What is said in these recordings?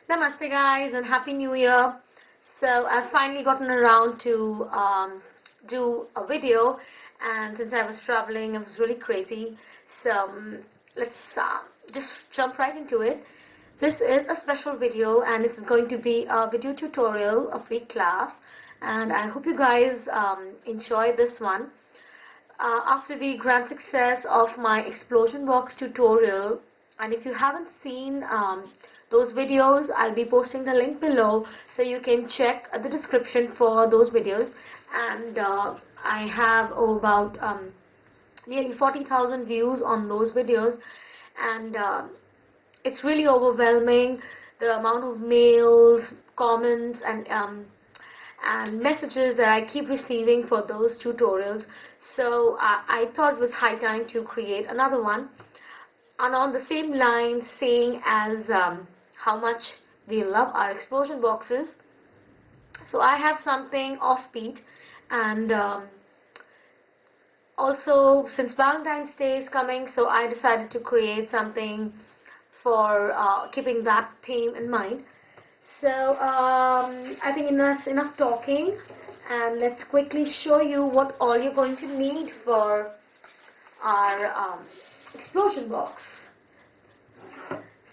Namaste guys and Happy New Year. So I've finally gotten around to do a video, and since I was traveling, it was really crazy. So let's just jump right into it. This is a special video and it's going to be a video tutorial, a free class, and I hope you guys enjoy this one. After the grand success of my explosion box tutorial, and if you haven't seen those videos, I'll be posting the link below so you can check the description for those videos. And I have about nearly 40,000 views on those videos, and it's really overwhelming, the amount of mails, comments and messages that I keep receiving for those tutorials. So I thought it was high time to create another one, and on the same line, saying as how much we love our explosion boxes. So I have something offbeat, and also since Valentine's Day is coming, so I decided to create something for keeping that theme in mind. So I think that's enough talking, and let's quickly show you what all you're going to need for our explosion box.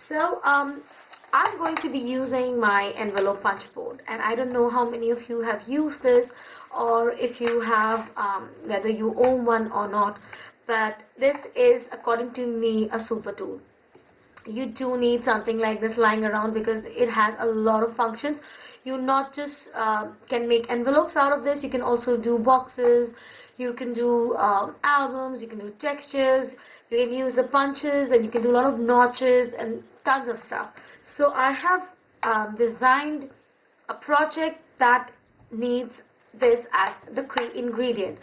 So I'm going to be using my envelope punch board, and I don't know how many of you have used this, or if you have, whether you own one or not, but this is, according to me, a super tool. You do need something like this lying around because it has a lot of functions. You not just can make envelopes out of this, you can also do boxes, you can do albums, you can do textures, you can use the punches, and you can do a lot of notches and tons of stuff. So I have designed a project that needs this as the key ingredient.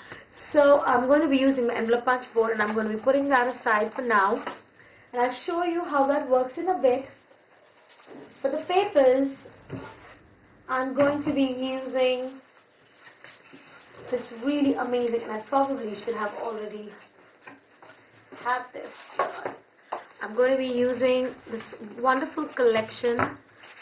So I'm going to be using my envelope punch board, and I'm going to be putting that aside for now, and I'll show you how that works in a bit. For the papers, I'm going to be using this really amazing, and I probably should have already had this. I'm going to be using this wonderful collection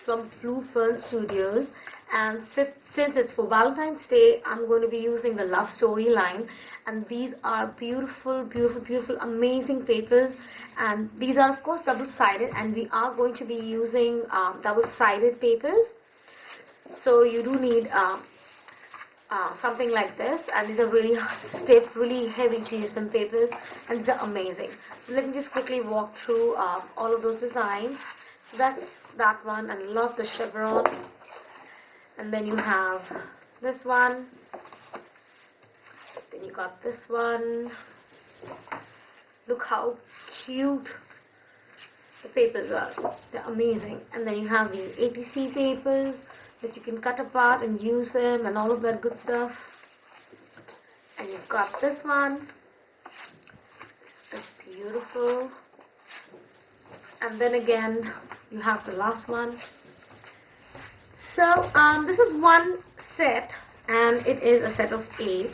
from Blue Fern Studios, and since it's for Valentine's Day, I'm going to be using the Love Story line, and these are beautiful, beautiful, beautiful, amazing papers, and these are of course double-sided, and we are going to be using double-sided papers. So you do need something like this, and these are really stiff, really heavy GSM papers, and they're amazing. So let me just quickly walk through all of those designs. So that's that one, and I love the chevron. And then you have this one, then you got this one. Look how cute the papers are, they're amazing. And then you have these ATC papers that you can cut apart and use them and all of that good stuff. And you've got this one, it's beautiful. And then again you have the last one. So this is one set, and it is a set of 8,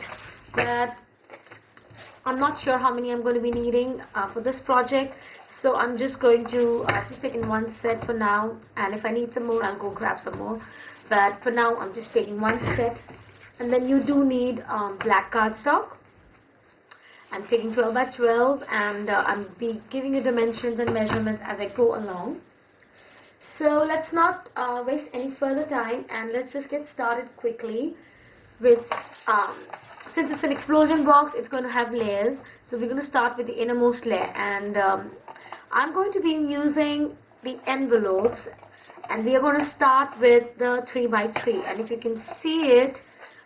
but I'm not sure how many I'm going to be needing for this project. So I'm just going to just take in one set for now, and if I need some more, I'll go grab some more. But for now, I'm just taking one set. And then you do need black cardstock. I'm taking 12 by 12, and I'll be giving you dimensions and measurements as I go along. So let's not waste any further time, and let's just get started quickly with, since it's an explosion box, it's going to have layers. So we're going to start with the innermost layer, and I'm going to be using the envelopes, and we are going to start with the 3 by 3, and if you can see it,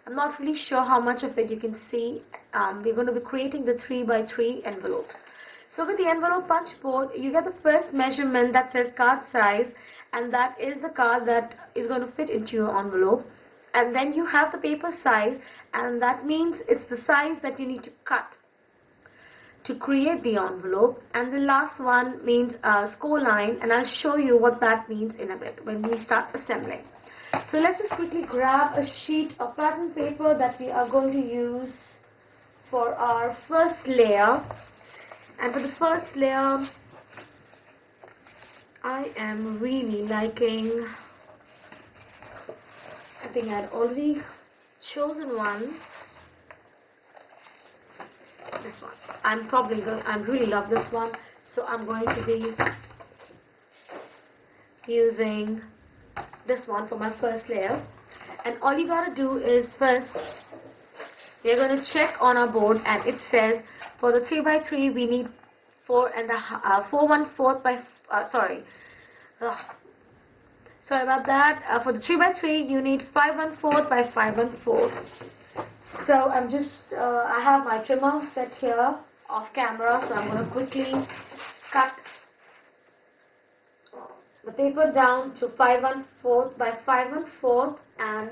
I'm not really sure how much of it you can see. We're going to be creating the 3 by 3 envelopes. So with the envelope punch board, you get the first measurement that says card size, and that is the card that is going to fit into your envelope. And then you have the paper size, and that means it's the size that you need to cut to create the envelope. And the last one means score line, and I'll show you what that means in a bit when we start assembling. So let's just quickly grab a sheet of pattern paper that we are going to use for our first layer. And for the first layer, I am really liking, I think I had already chosen one, this one. I really love this one, so I'm going to be using this one for my first layer. And all you gotta do is first we're going to check on our board, and it says for the 3x3 we need 4 1/4 by sorry about that. For the 3x3 you need 5 1/4 by 5 1/4. So I'm just I have my trimmer set here off camera, so I'm going to quickly cut the paper down to 5 1/4 by 5 1/4, and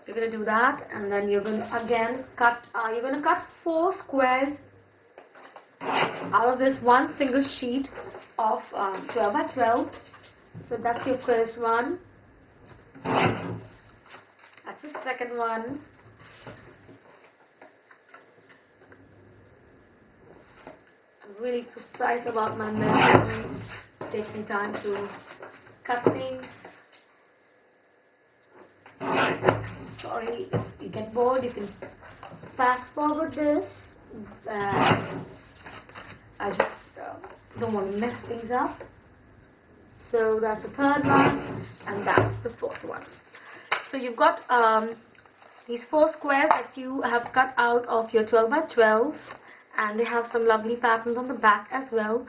you're going to do that, and then you're going to again cut, you're going to cut 4 squares out of this one single sheet of 12 by 12. So that's your first one, that's the second one, I'm really precise about my measurements, it takes me time to cut things. Sorry, if you get bored, you can fast forward this. I just don't want to mess things up. So that's the third one, and that's the fourth one. So you've got these 4 squares that you have cut out of your 12 by 12, and they have some lovely patterns on the back as well.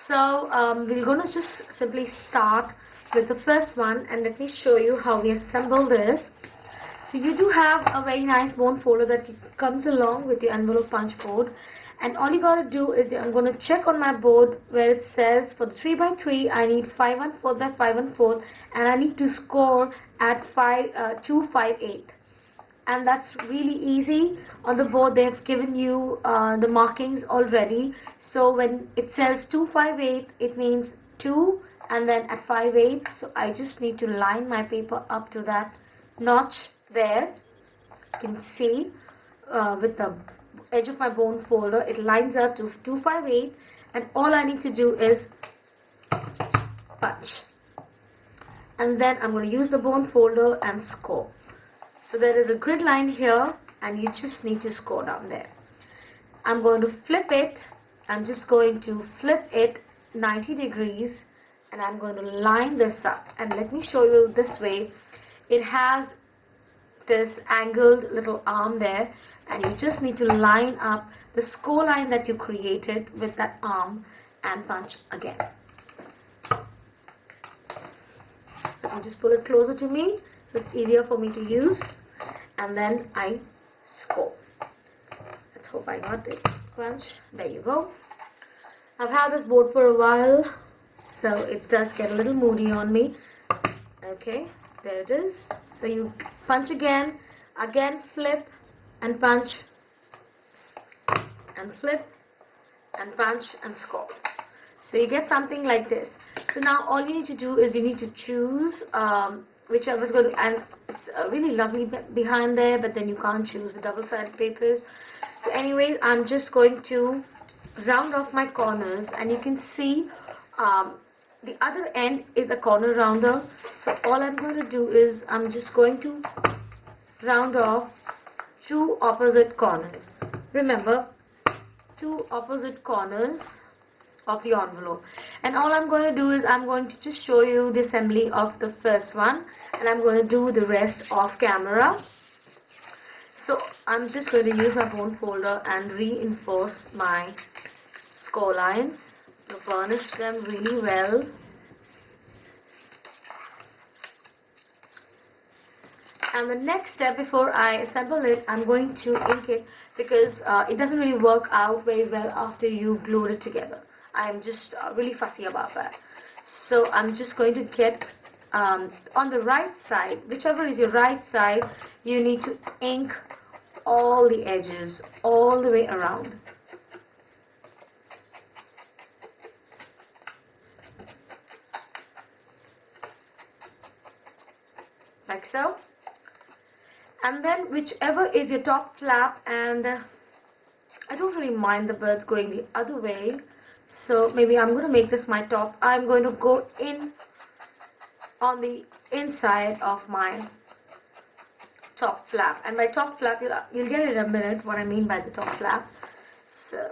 So we're going to just simply start with the first one, and let me show you how we assemble this. So you do have a very nice bone folder that comes along with your envelope punch board, and all you gotta do is I'm going to check on my board where it says for the 3x3 I need 5 1/4 by 5 1/4, and I need to score at 2 5/8, and that's really easy. On the board they have given you the markings already, so when it says 2 5/8 it means 2 and then at 5/8, so I just need to line my paper up to that notch there. You can see with the edge of my bone folder it lines up to 2 5/8, and all I need to do is punch, and then I'm going to use the bone folder and score. So there is a grid line here, and you just need to score down there. I'm going to flip it. I'm just going to flip it 90 degrees, and I'm going to line this up, and let me show you this way. It has this angled little arm there, and you just need to line up the score line that you created with that arm and punch again. I'll just pull it closer to me so it's easier for me to use, and then I score. Let's hope I got it. Punch. There you go. I've had this board for a while, so it does get a little moody on me. Okay, there it is. So you punch again, flip and punch, and flip and punch and score. So you get something like this. So now all you need to do is you need to choose whichever is going to, and it's really lovely behind there, but then you can't choose the double-sided papers. So anyways, I'm just going to round off my corners, and you can see the other end is a corner rounder. So all I'm going to do is I'm just going to round off 2 opposite corners. Remember, 2 opposite corners of the envelope. And all I'm going to do is I'm going to just show you the assembly of the first one, and I'm going to do the rest off camera. So I'm just going to use my bone folder and reinforce my score lines, to burnish them really well. And the next step, before I assemble it, I'm going to ink it, because it doesn't really work out very well after you glue it together. I'm just really fussy about that. So I'm just going to get on the right side, whichever is your right side, you need to ink all the edges all the way around. Like so. And then whichever is your top flap, and I don't really mind the birds going the other way, So maybe I'm going to make this my top. I'm going to go in on the inside of my top flap, and my top flap, you'll get it in a minute what I mean by the top flap. So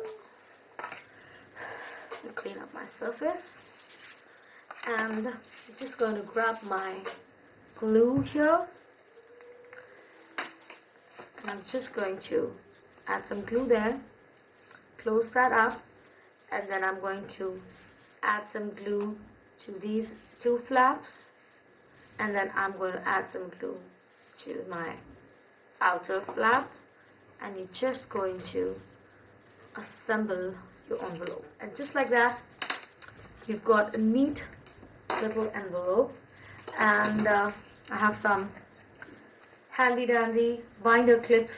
I'll clean up my surface, and I'm just going to grab my glue here, and I'm just going to add some glue there, close that up, and then I'm going to add some glue to these two flaps, and then I'm going to add some glue to my outer flap, and you're just going to assemble your envelope, and just like that you've got a neat little envelope. And I have some handy dandy binder clips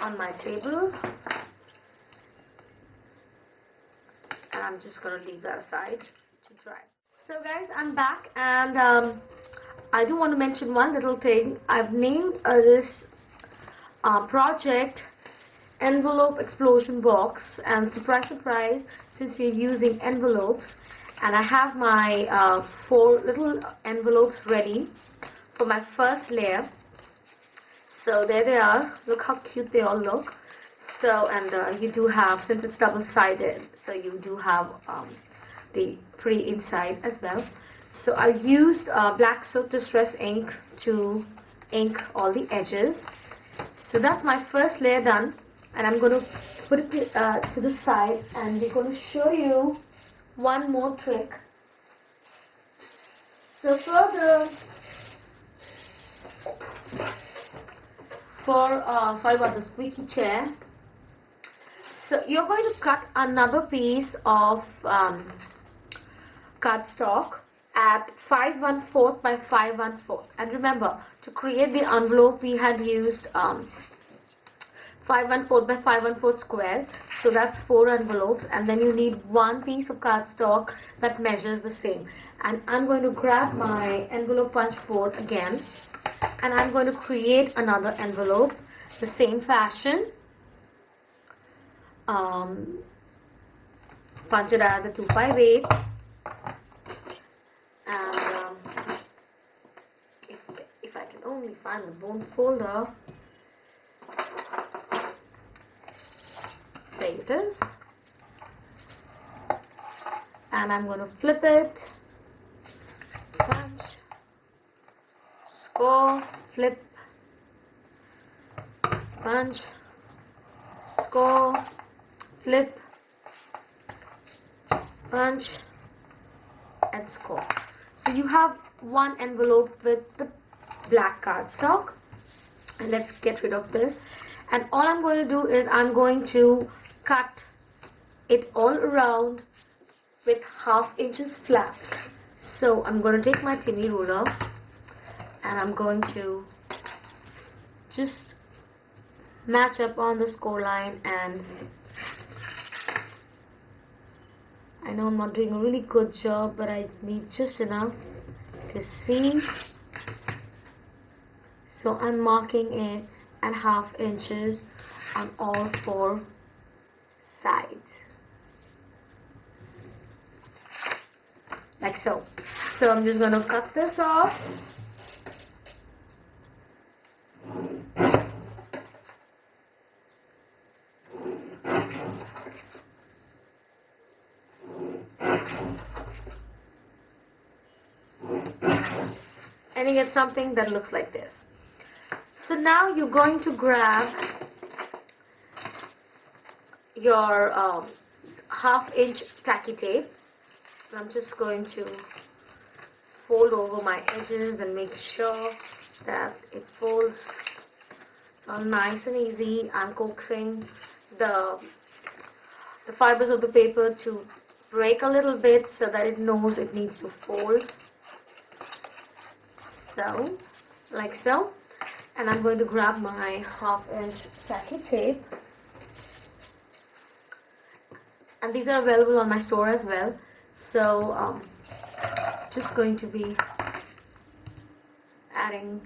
on my table, and I'm just going to leave that aside to dry. So guys, I'm back, and I do want to mention one little thing. I've named this project Envelope Explosion Box, and surprise surprise, since we're using envelopes, and I have my 4 little envelopes ready for my first layer. So there they are. Look how cute they all look. So, and you do have, since it's double-sided, so you do have the pretty inside as well. So I used black soot distress ink to ink all the edges. So that's my first layer done, and I'm going to put it to the side, and we're going to show you one more trick. So sorry about the squeaky chair. So you're going to cut another piece of cardstock at 5/1/4 by 5/1/4, and remember, to create the envelope we had used 5/1/4 by 5/1/4 squares, so that's 4 envelopes, and then you need one piece of cardstock that measures the same. And I'm going to grab my envelope punch board again, and I'm going to create another envelope the same fashion. Punch it as a 258, and if I can only find the bone folder, there it is, and I'm going to flip it, punch, score, flip, punch, score, flip, punch, and score. So you have one envelope with the black cardstock, and let's get rid of this. And all I'm going to do is I'm going to cut it all around with 1/2 inches flaps. So I'm going to take my tinny ruler, and I'm going to just match up on the score line, and I know I'm not doing a really good job, but I need just enough to see. So I'm marking it at 1/2 inches on all 4 sides, like so. So I'm just going to cut this off. And you get something that looks like this. So now you're going to grab your 1/2 inch tacky tape. I'm just going to fold over my edges and make sure that it folds all nice and easy. I'm coaxing the fibers of the paper to break a little bit so that it knows it needs to fold. So, like so. And I'm going to grab my 1/2 inch tacky tape, and these are available on my store as well. So just going to be adding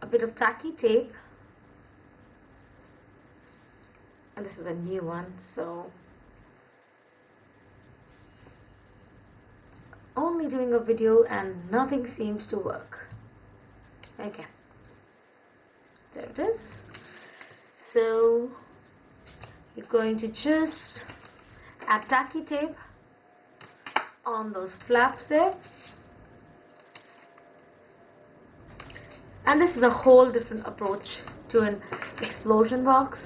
a bit of tacky tape, a and this is a new one, so only doing a video and nothing seems to work. Okay, there it is. So you're going to just add tacky tape on those flaps there, and this is a whole different approach to an explosion box.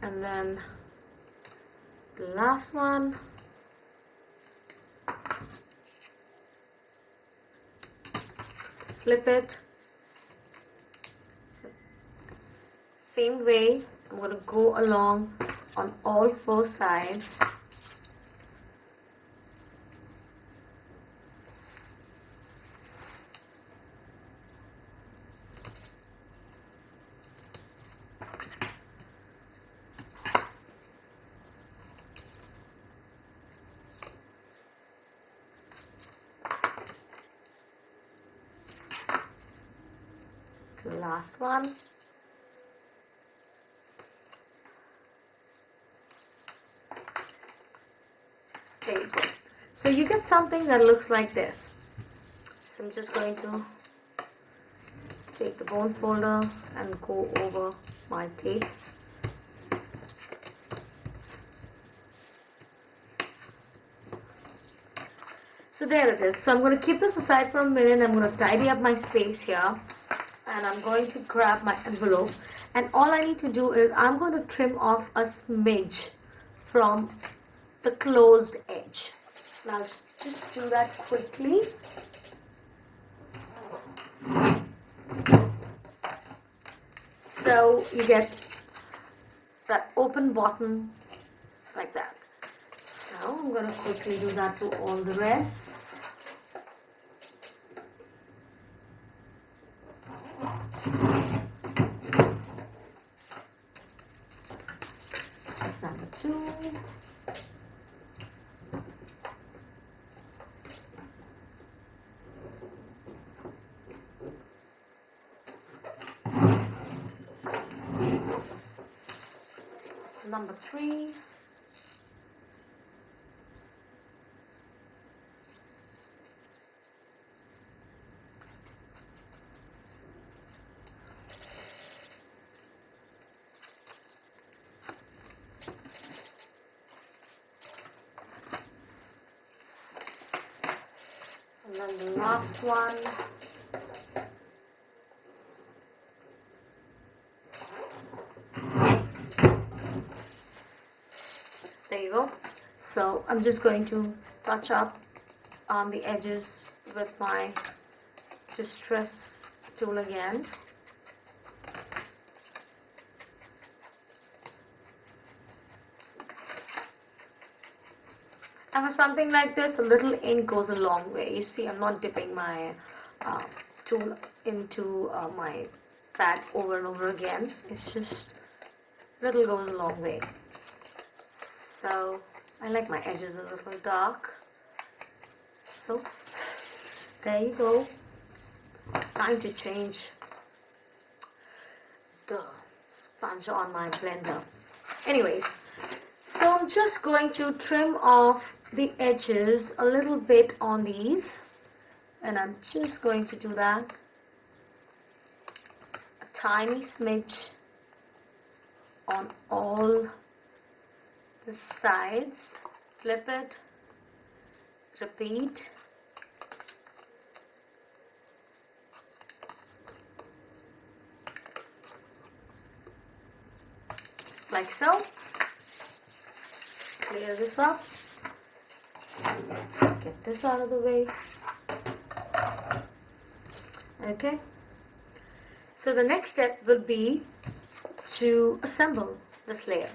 And then the last one, flip it. Same way, I'm going to go along on all four sides. The last one. There you go. So you get something that looks like this. So I'm just going to take the bone folder and go over my tapes. So there it is. So I'm going to keep this aside for a minute. I'm going to tidy up my space here, and I'm going to grab my envelope, and all I need to do is I'm going to trim off a smidge from the closed edge. Now just do that quickly. So you get that open bottom like that. So I'm going to quickly do that to all the rest. That's number 2. Number 3. And then the last one. There you go. So I'm just going to touch up on the edges with my distress tool again. And for something like this, a little ink goes a long way. You see, I'm not dipping my tool into my pad over and over again. It's just little goes a long way. So I like my edges a little dark. So there you go. It's time to change the sponge on my blender. Anyways, so I'm just going to trim off the edges a little bit on these, and I'm just going to do that a tiny smidge on all the sides. Flip it, repeat, like so. Clear this up, get this out of the way. Okay, so the next step will be to assemble this layer,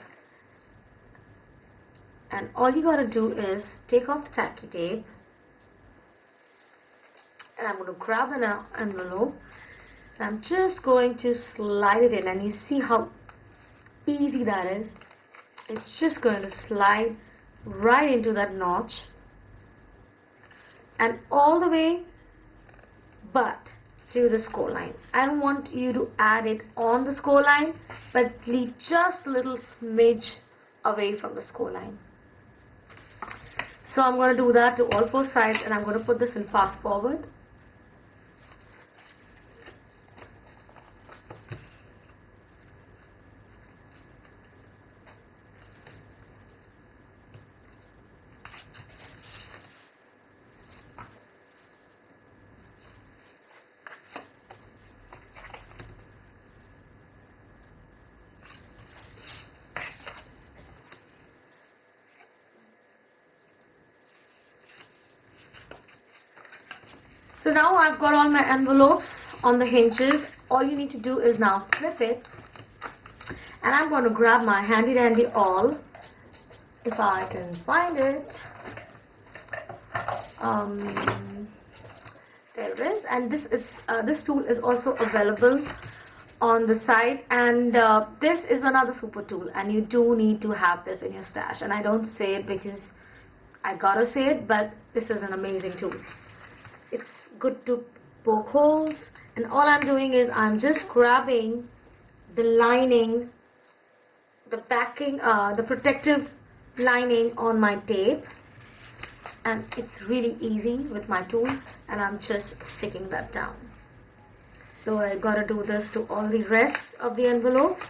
and all you gotta do is take off the tacky tape, and I'm going to grab an envelope, and I'm just going to slide it in, and you see how easy that is. It's just going to slide right into that notch and all the way but to the score line. I don't want you to add it on the score line, but leave just a little smidge away from the score line. So I'm going to do that to all four sides, and I'm going to put this in fast forward. So now I've got all my envelopes on the hinges. All you need to do is now flip it, and I'm going to grab my handy dandy awl, if I can find it. There it is, and this tool is also available on the site, and this is another super tool, and you do need to have this in your stash. And I don't say it because I gotta say it, but this is an amazing tool. It's good to poke holes, and all I'm doing is I'm just grabbing the lining, the backing, the protective lining on my tape, and it's really easy with my tool, and I'm just sticking that down. So I gotta do this to all the rest of the envelopes.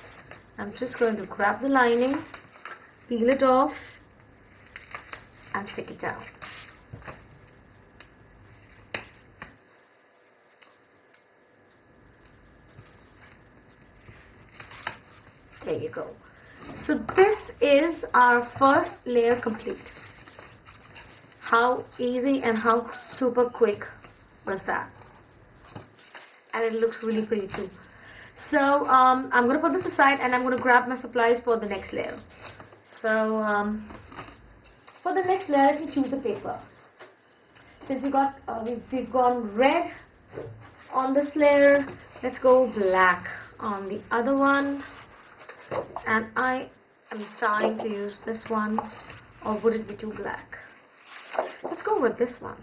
I'm just going to grab the lining, peel it off, and stick it down. There you go. So this is our first layer complete. How easy and how super quick was that? And it looks really pretty too. So I'm going to put this aside, and I'm going to grab my supplies for the next layer. So for the next layer, let me choose the paper. Since we've gone red on this layer, let's go black on the other one. And I am trying to use this one, or would it be too black? Let's go with this one.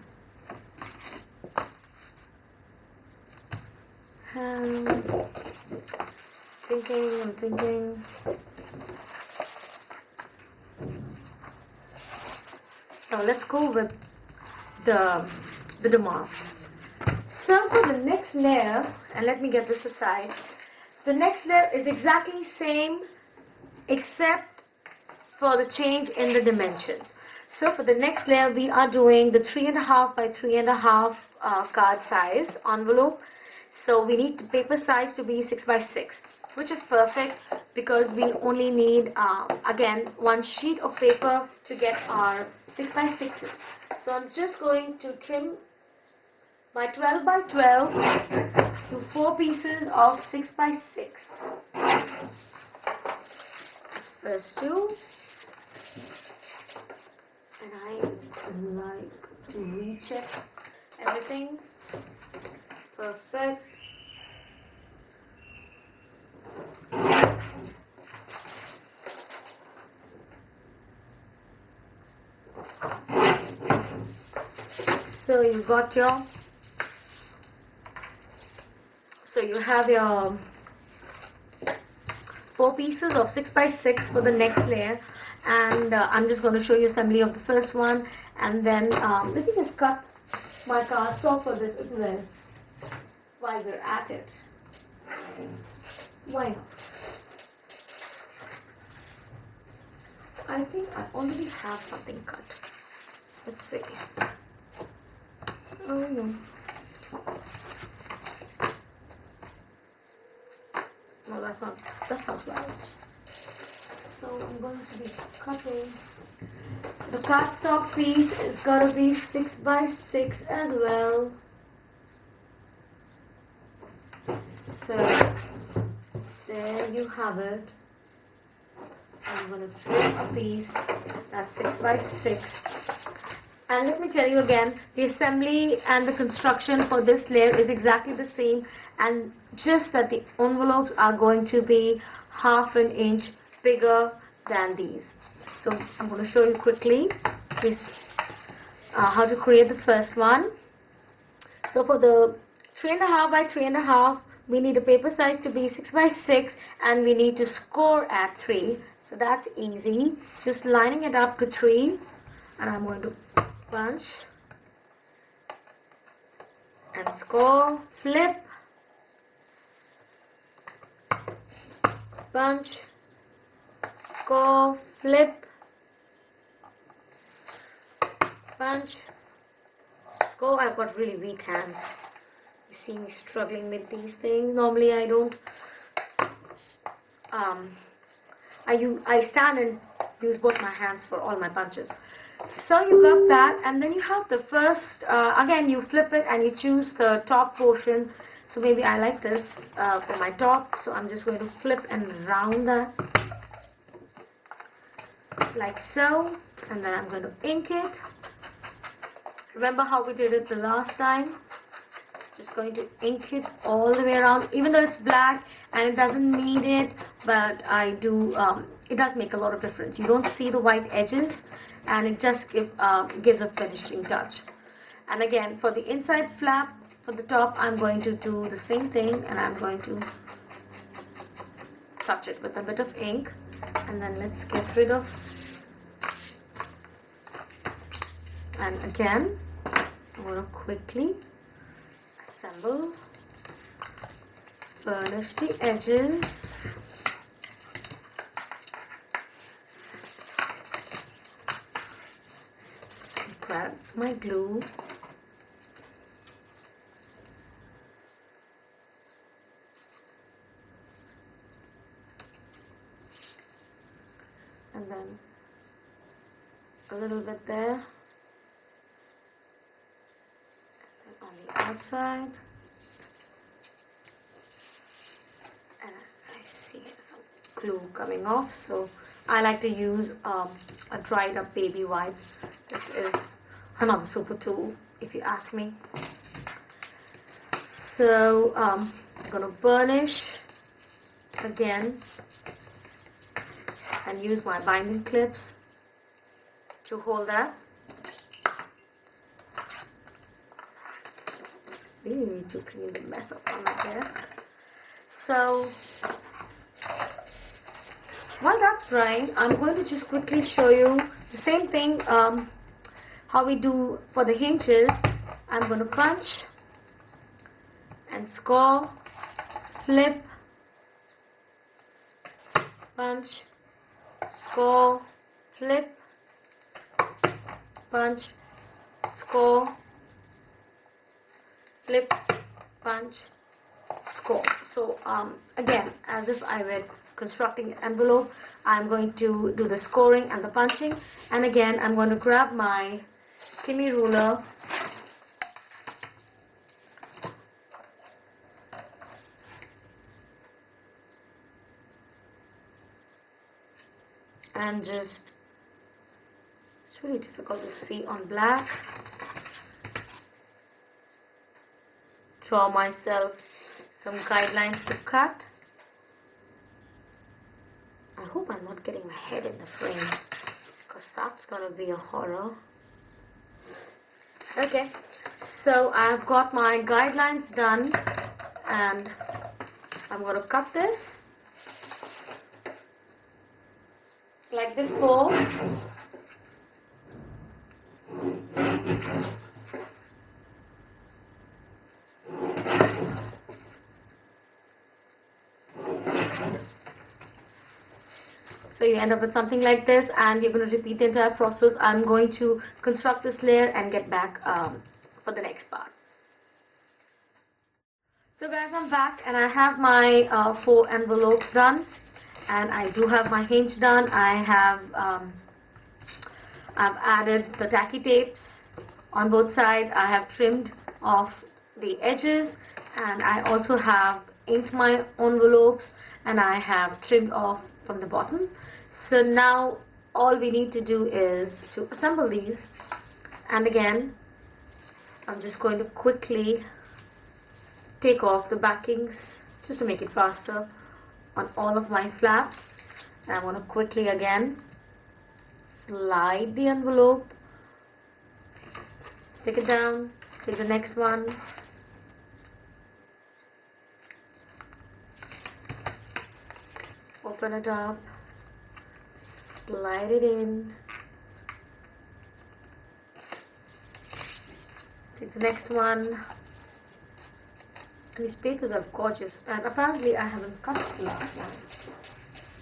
I'm thinking. Now let's go with the damask. So for the next layer, and let me get this aside. The next layer is exactly same except for the change in the dimensions. So for the next layer, we are doing the 3.5 by 3.5 card size envelope. So we need the paper size to be 6 by 6, which is perfect because we'll only need again one sheet of paper to get our 6 by 6s. So I'm just going to trim my 12 by 12 to 4 pieces of 6 by 6. First two, and I like to recheck everything. Perfect. So you got your, so you have your 4 pieces of 6 by 6 for the next layer, and I'm just going to show you assembly of the first one, and then let me just cut my cardstock for this as well while we're at it. Why not? I think I already have something cut. Let's see. Oh no. No, that's not right. So I'm going to be cutting. The cardstock piece is going to be 6 by 6 as well. So there you have it. I'm going to trim a piece that's 6 by 6. And let me tell you again, the assembly and the construction for this layer is exactly the same, and just that the envelopes are going to be 1/2 inch bigger than these. So I'm going to show you quickly this, how to create the first one. So for the 3.5 by 3.5, we need a paper size to be 6 by 6, and we need to score at 3. So that's easy. Just lining it up to 3, and I'm going to punch and score, flip, punch, score, flip, punch, score. I've got really weak hands. You see me struggling with these things. Normally I don't. I stand and use both my hands for all my punches. So you got that, and then you have the first. Again, you flip it and you choose the top portion. So maybe I like this for my top. So I'm just going to flip and round that like so, and then I'm going to ink it. Remember how we did it the last time? Just going to ink it all the way around, even though it's black and it doesn't need it, but I do. It does make a lot of difference. You don't see the white edges, and it just gives a finishing touch. And again, for the inside flap, for the top, I'm going to do the same thing, and I'm going to touch it with a bit of ink, and then let's get rid of. And again, I'm going to quickly assemble, furnish the edges, grab my glue, and then a little bit there, and on the outside. And I see some glue coming off, so I like to use a dried up baby wipes. This is another super tool, if you ask me. So I'm going to burnish again and use my binding clips to hold that. Really need to clean the mess up on my desk. So while that's drying, I'm going to just quickly show you the same thing how we do for the hinges. I'm going to punch and score, flip, punch, score, flip, punch, score, flip, punch, score. So again, as if I were constructing an envelope, I'm going to do the scoring and the punching. And again, I'm going to grab my Timmy ruler and just, it's really difficult to see on black, draw myself some guidelines to cut. I hope I'm not getting my head in the frame, because that's going to be a horror. Okay, so I've got my guidelines done, and I'm going to cut this like before. So you end up with something like this, and you're going to repeat the entire process. I'm going to construct this layer and get back for the next part. So guys, I'm back, and I have my 4 envelopes done, and I do have my hinge done. I have I've added the tacky tapes on both sides. I have trimmed off the edges, and I also have inked my envelopes, and I have trimmed off from the bottom. So now all we need to do is to assemble these, and again I'm just going to quickly take off the backings just to make it faster on all of my flaps. And I'm going to quickly again slide the envelope, stick it down, take the next one, open it up, slide it in, take the next one. And these papers are gorgeous, and apparently I haven't cut it last time,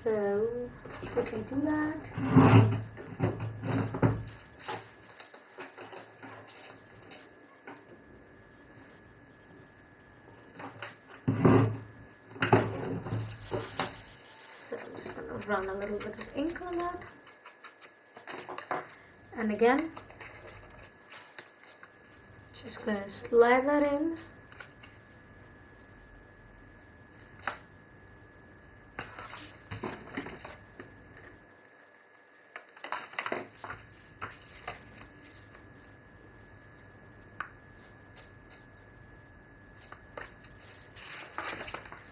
so quickly do that. So I'm just going to run a little bit of ink on that, and again just going to slide that in.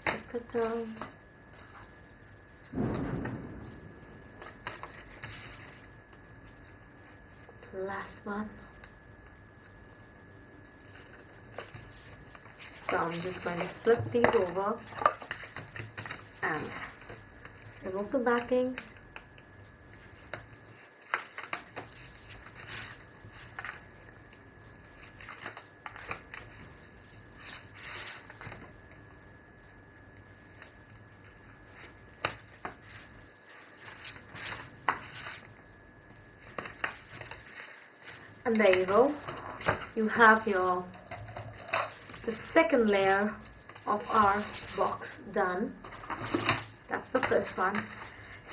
Stick it down. Last one. So I'm just going to flip these over and remove the backings. And there you go. You have the second layer of our box done. That's the first one.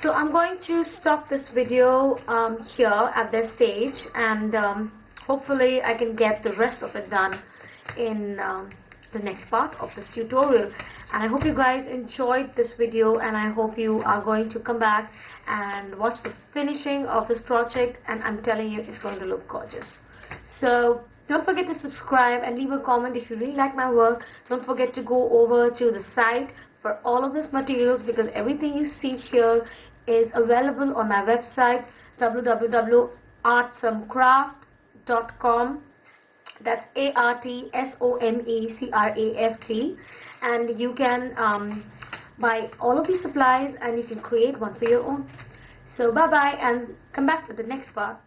So I'm going to stop this video here at this stage, and hopefully I can get the rest of it done in the next part of this tutorial. And I hope you guys enjoyed this video, and I hope you are going to come back and watch the finishing of this project, and I'm telling you, it's going to look gorgeous. So don't forget to subscribe and leave a comment if you really like my work. Don't forget to go over to the site for all of these materials, because everything you see here is available on my website, www.artsomecraft.com. That's ARTSOMECRAFT, and you can buy all of these supplies and you can create one for your own. So bye bye, and come back for the next part.